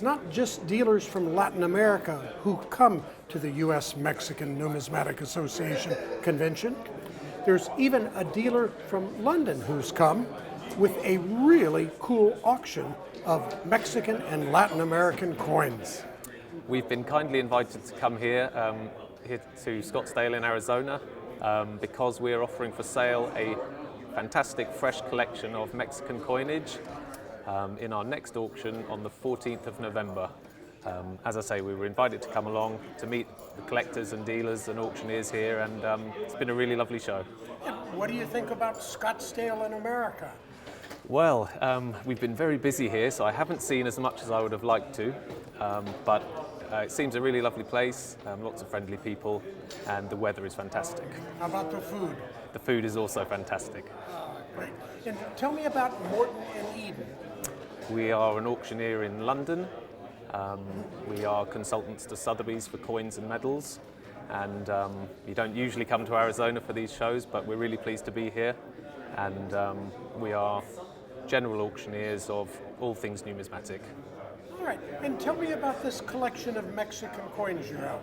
not just dealers from Latin America who come to the U.S. Mexican Numismatic Association convention. There's even a dealer from London who's come with a really cool auction of Mexican and Latin American coins. We've been kindly invited to come here to Scottsdale in Arizona because we're offering for sale a fantastic fresh collection of Mexican coinage in our next auction on the 14th of November. As I say, we were invited to come along to meet the collectors and dealers and auctioneers here, and it's been a really lovely show. What do you think about Scottsdale in America? Well, we've been very busy here, so I haven't seen as much as I would have liked to, but it seems a really lovely place, lots of friendly people, and the weather is fantastic. How about the food? The food is also fantastic. Great. And tell me about Morton Eden. We are an auctioneer in London. We are consultants to Sotheby's for coins and medals, and you don't usually come to Arizona for these shows, but we're really pleased to be here, and we are general auctioneers of all things numismatic. All right, and tell me about this collection of Mexican coins you have.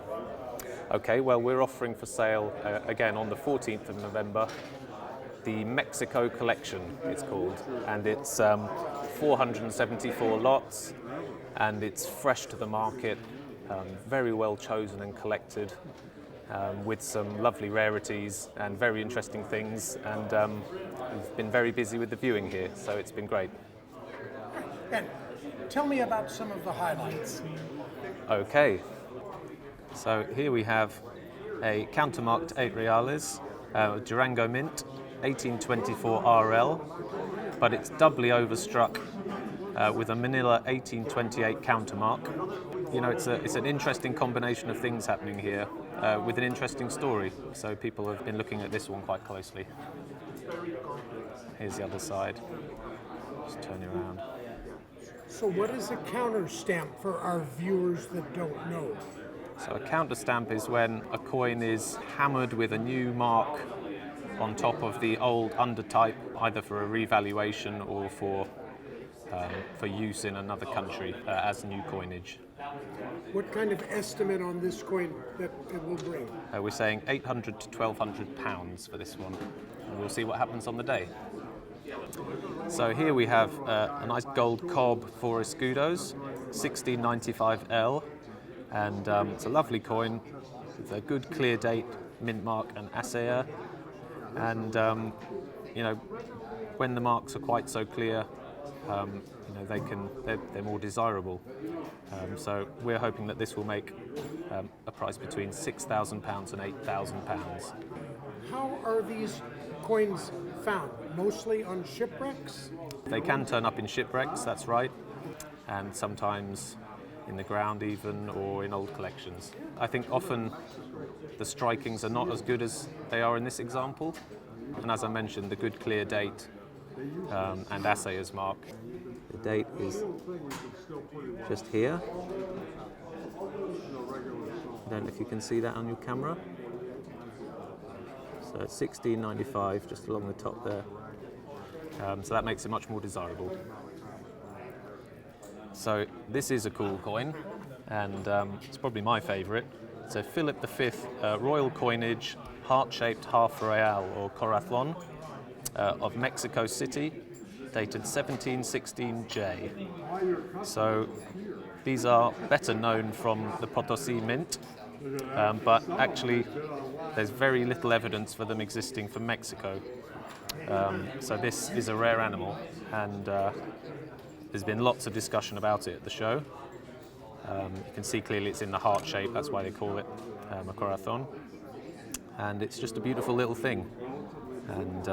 Okay, well, we're offering for sale again on the 14th of November, the Mexico collection, it's called, and it's 474 lots, and it's fresh to the market, very well chosen and collected, with some lovely rarities and very interesting things, and we've been very busy with the viewing here, so it's been great. And tell me about some of the highlights. Okay, so here we have a countermarked 8 reales, Durango mint, 1824 RL, but it's doubly overstruck with a Manila 1828 countermark. You know, it's an interesting combination of things happening here with an interesting story. So people have been looking at this one quite closely. Here's the other side. Just turn it around. So what is a counter stamp for our viewers that don't know? So a counter stamp is when a coin is hammered with a new mark on top of the old undertype, either for a revaluation or for use in another country as new coinage. What kind of estimate on this coin that it will bring? We're saying 800 to 1,200 pounds for this one, and we'll see what happens on the day. So here we have a nice gold cob for escudos, 1695L, and it's a lovely coin with a good clear date, mint mark and assayer, and you know, when the marks are quite so clear, you know, they're more desirable. So we're hoping that this will make a price between £6,000 and £8,000. How are these coins found? Mostly on shipwrecks? They can turn up in shipwrecks, that's right, and sometimes in the ground even, or in old collections. I think often the strikings are not as good as they are in this example, and as I mentioned, the good clear date and assayer's mark. The date is just here. I don't know if you can see that on your camera. So it's 1695, just along the top there. So that makes it much more desirable. So this is a cool coin, and it's probably my favourite. It's a Philip V royal coinage, heart-shaped half real or corazon of Mexico City, dated 1716J. So these are better known from the Potosi Mint, but actually there's very little evidence for them existing from Mexico. So this is a rare animal, and there's been lots of discussion about it at the show. You can see clearly it's in the heart shape, that's why they call it a corazon. And it's just a beautiful little thing. And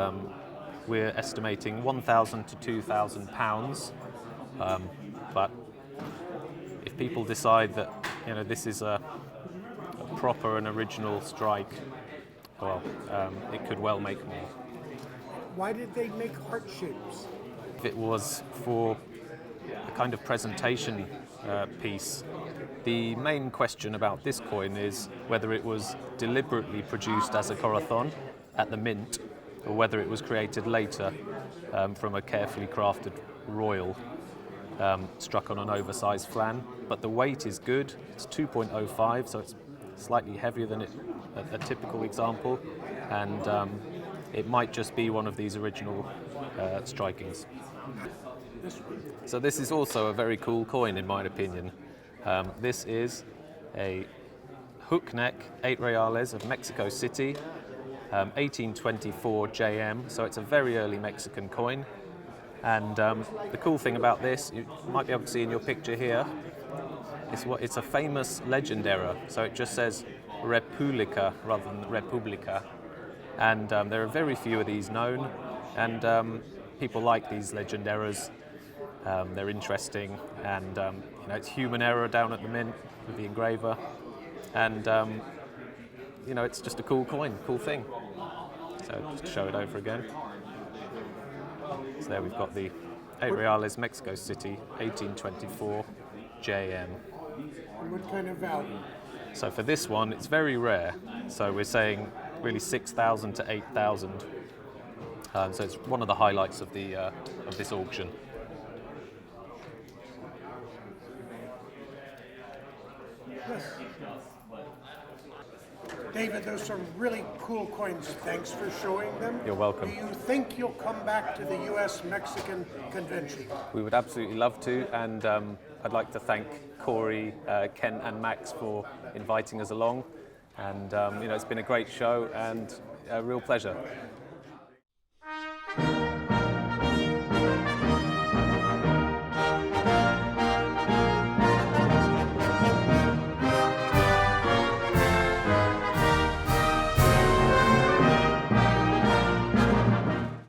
we're estimating £1,000 to £2,000. But if people decide that, you know, this is a proper and original strike, well, it could well make more. Why did they make heart shapes? If it was for a kind of presentation piece, the main question about this coin is whether it was deliberately produced as a corazon at the mint, or whether it was created later from a carefully crafted royal struck on an oversized flan. but the weight is good. It's 2.05, so it's slightly heavier than a typical example, and it might just be one of these original strikings. So this is also a very cool coin in my opinion. This is a Hookneck 8 reales of Mexico City, 1824 JM, so it's a very early Mexican coin. And the cool thing about this, you might be able to see in your picture here, it's a famous legend error. So it just says República rather than República. And there are very few of these known, and people like these legend errors. They're interesting, and it's human error down at the mint with the engraver, and it's just a cool coin, cool thing. So just to show it over again. So there we've got the 8 reales Mexico City 1824 JM. And what kind of value? So for this one, it's very rare. So we're saying really 6,000 to 8,000. So it's one of the highlights of this auction. Yes. David, those are really cool coins. Thanks for showing them. You're welcome. Do you think you'll come back to the US Mexican Convention? We would absolutely love to, and I'd like to thank Corey, Ken and Max for inviting us along, and it's been a great show and a real pleasure.